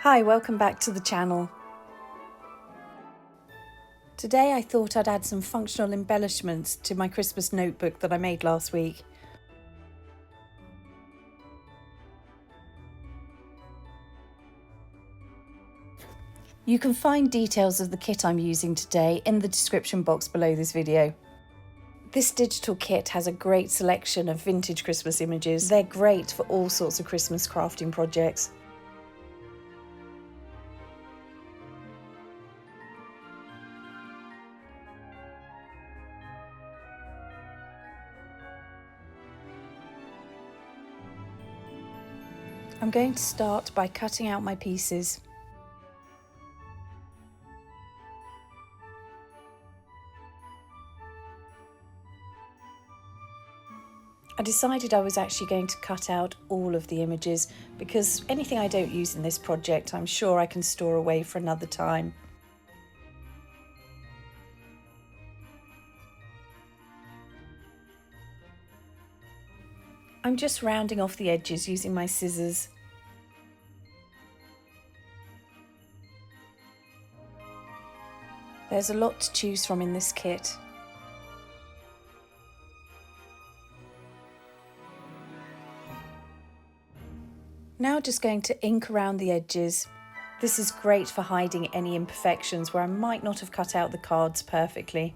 Hi, welcome back to the channel. Today I thought I'd add some functional embellishments to my Christmas notebook that I made last week. You can find details of the kit I'm using today in the description box below this video. This digital kit has a great selection of vintage Christmas images. They're great for all sorts of Christmas crafting projects. I'm going to start by cutting out my pieces. I decided I was actually going to cut out all of the images because anything I don't use in this project I'm sure I can store away for another time. I'm just rounding off the edges using my scissors. There's a lot to choose from in this kit. Now just going to ink around the edges. This is great for hiding any imperfections where I might not have cut out the cards perfectly.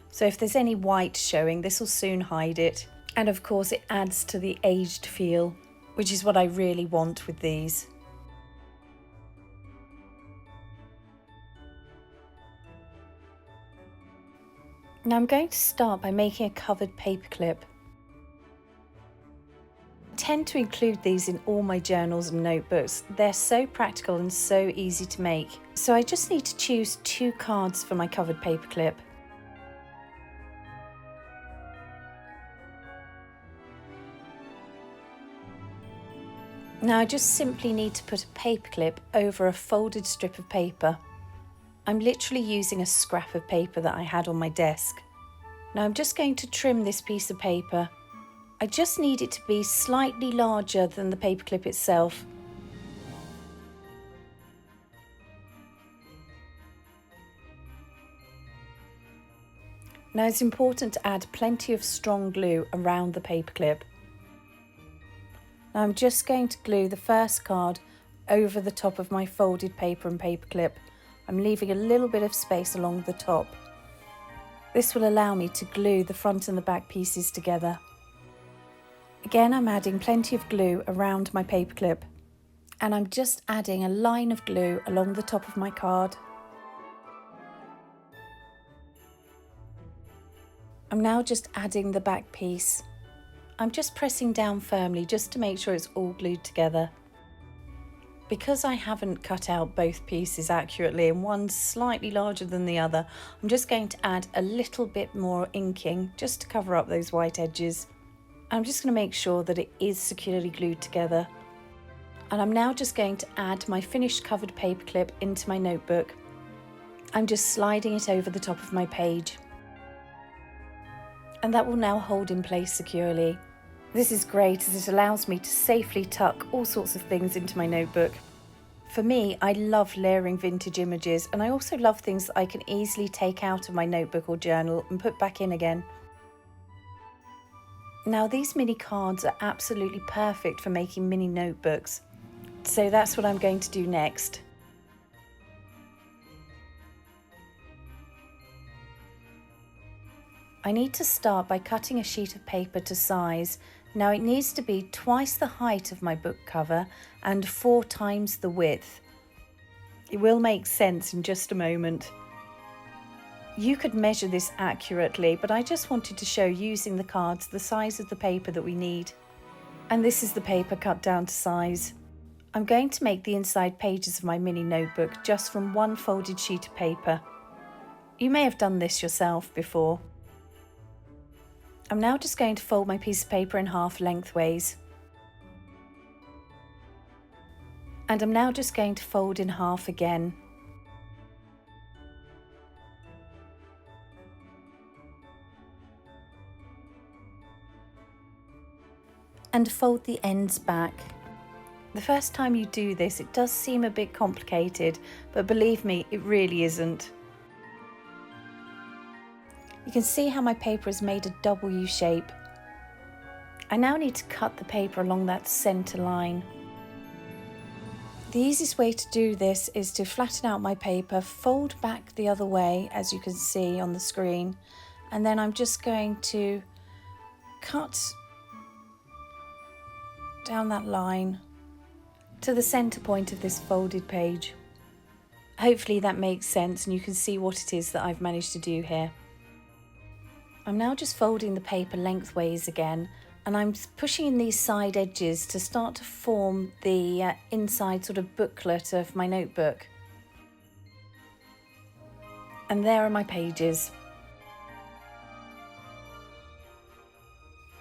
So if there's any white showing, this will soon hide it. And of course it adds to the aged feel, which is what I really want with these. Now I'm going to start by making a covered paperclip. I tend to include these in all my journals and notebooks. They're so practical and so easy to make. So I just need to choose 2 cards for my covered paperclip. Now I just simply need to put a paperclip over a folded strip of paper. I'm literally using a scrap of paper that I had on my desk. Now I'm just going to trim this piece of paper. I just need it to be slightly larger than the paperclip itself. Now it's important to add plenty of strong glue around the paperclip. Now I'm just going to glue the first card over the top of my folded paper and paperclip. I'm leaving a little bit of space along the top. This will allow me to glue the front and the back pieces together. Again, I'm adding plenty of glue around my paperclip, and I'm just adding a line of glue along the top of my card. I'm now just adding the back piece. I'm just pressing down firmly just to make sure it's all glued together. Because I haven't cut out both pieces accurately and one's slightly larger than the other, I'm just going to add a little bit more inking just to cover up those white edges. I'm just going to make sure that it is securely glued together. And I'm now just going to add my finished covered paperclip into my notebook. I'm just sliding it over the top of my page. And that will now hold in place securely. This is great as it allows me to safely tuck all sorts of things into my notebook. For me, I love layering vintage images, and I also love things that I can easily take out of my notebook or journal and put back in again. Now these mini cards are absolutely perfect for making mini notebooks, so that's what I'm going to do next. I need to start by cutting a sheet of paper to size. Now it needs to be twice the height of my book cover and 4 times the width. It will make sense in just a moment. You could measure this accurately, but I just wanted to show using the cards the size of the paper that we need. And this is the paper cut down to size. I'm going to make the inside pages of my mini notebook just from 1 folded sheet of paper. You may have done this yourself before. I'm now just going to fold my piece of paper in half lengthways. And I'm now just going to fold in half again. And fold the ends back. The first time you do this, it does seem a bit complicated, but believe me, it really isn't. You can see how my paper has made a W shape. I now need to cut the paper along that centre line. The easiest way to do this is to flatten out my paper, fold back the other way, as you can see on the screen, and then I'm just going to cut down that line to the centre point of this folded page. Hopefully that makes sense and you can see what it is that I've managed to do here. I'm now just folding the paper lengthways again, and I'm pushing in these side edges to start to form the inside sort of booklet of my notebook. And there are my pages.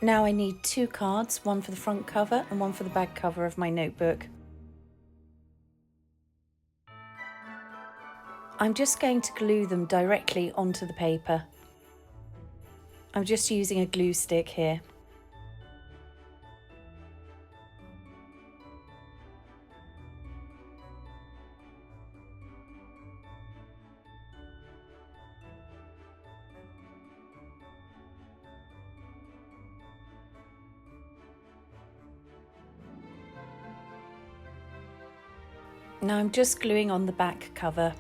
Now I need 2 cards, one for the front cover and one for the back cover of my notebook. I'm just going to glue them directly onto the paper. I'm just using a glue stick here. Now I'm just gluing on the back cover.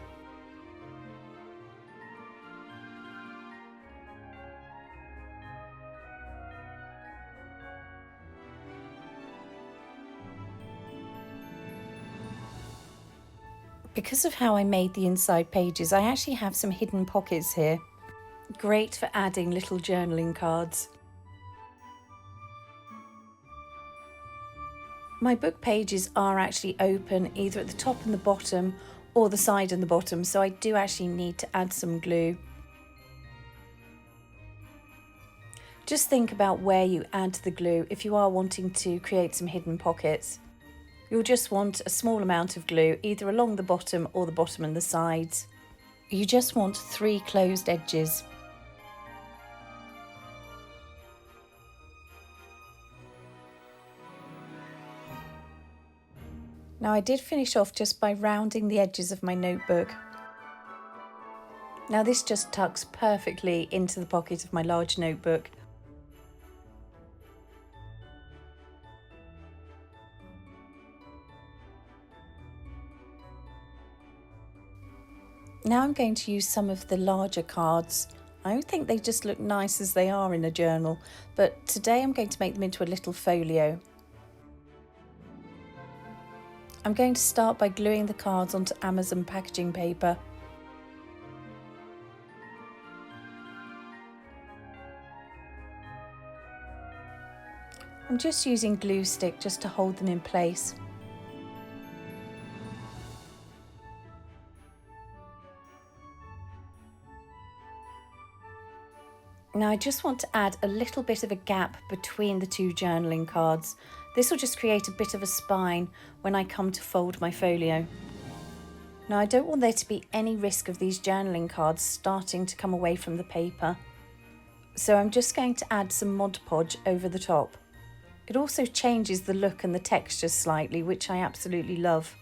Because of how I made the inside pages, I actually have some hidden pockets here. Great for adding little journaling cards. My book pages are actually open either at the top and the bottom or the side and the bottom, so I do actually need to add some glue. Just think about where you add the glue if you are wanting to create some hidden pockets. You'll just want a small amount of glue either along the bottom or the bottom and the sides. You just want 3 closed edges. Now I did finish off just by rounding the edges of my notebook. Now this just tucks perfectly into the pocket of my large notebook. Now I'm going to use some of the larger cards. I think they just look nice as they are in a journal, but today I'm going to make them into a little folio. I'm going to start by gluing the cards onto Amazon packaging paper. I'm just using glue stick just to hold them in place. Now I just want to add a little bit of a gap between the 2 journaling cards. This will just create a bit of a spine when I come to fold my folio. Now I don't want there to be any risk of these journaling cards starting to come away from the paper. So I'm just going to add some Mod Podge over the top. It also changes the look and the texture slightly, which I absolutely love.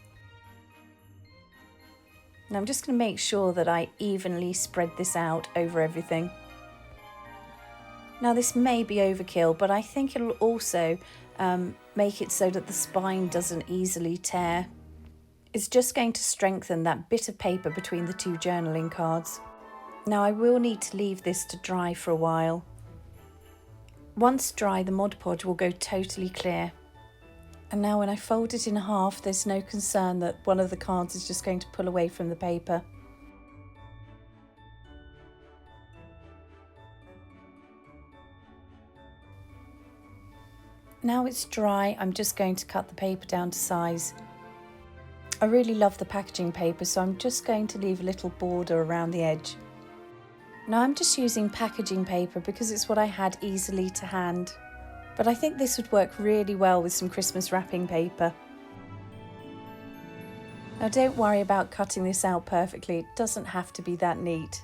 Now I'm just going to make sure that I evenly spread this out over everything. Now this may be overkill, but I think it'll also make it so that the spine doesn't easily tear. It's just going to strengthen that bit of paper between the 2 journaling cards. Now I will need to leave this to dry for a while. Once dry, the Mod Podge will go totally clear. And now when I fold it in half, there's no concern that one of the cards is just going to pull away from the paper. Now it's dry, I'm just going to cut the paper down to size. I really love the packaging paper, so I'm just going to leave a little border around the edge. Now I'm just using packaging paper because it's what I had easily to hand, but I think this would work really well with some Christmas wrapping paper. Now don't worry about cutting this out perfectly, it doesn't have to be that neat.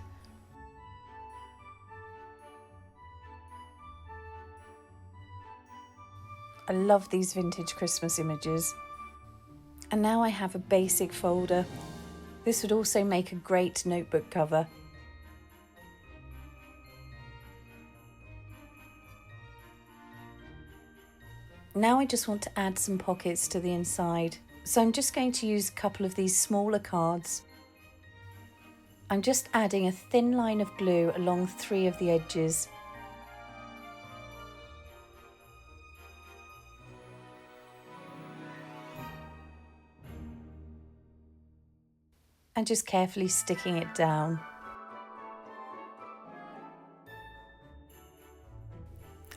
I love these vintage Christmas images. And now I have a basic folder. This would also make a great notebook cover. Now I just want to add some pockets to the inside. So I'm just going to use a couple of these smaller cards. I'm just adding a thin line of glue along 3 of the edges. And just carefully sticking it down.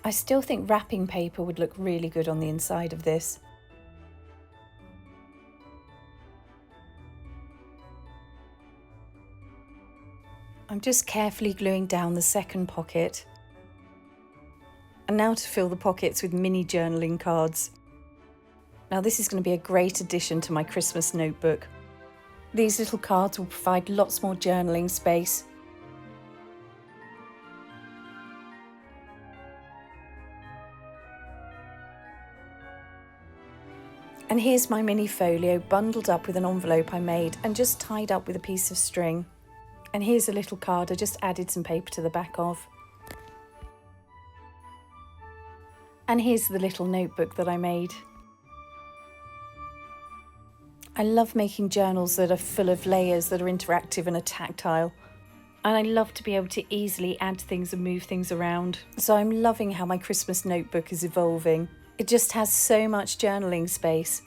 I still think wrapping paper would look really good on the inside of this. I'm just carefully gluing down the second pocket. And now to fill the pockets with mini journaling cards. Now this is going to be a great addition to my Christmas notebook. These little cards will provide lots more journaling space. And here's my mini folio bundled up with an envelope I made and just tied up with a piece of string. And here's a little card I just added some paper to the back of. And here's the little notebook that I made. I love making journals that are full of layers that are interactive and are tactile. And I love to be able to easily add things and move things around. So I'm loving how my Christmas notebook is evolving. It just has so much journaling space.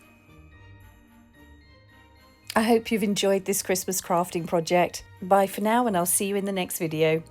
I hope you've enjoyed this Christmas crafting project. Bye for now, and I'll see you in the next video.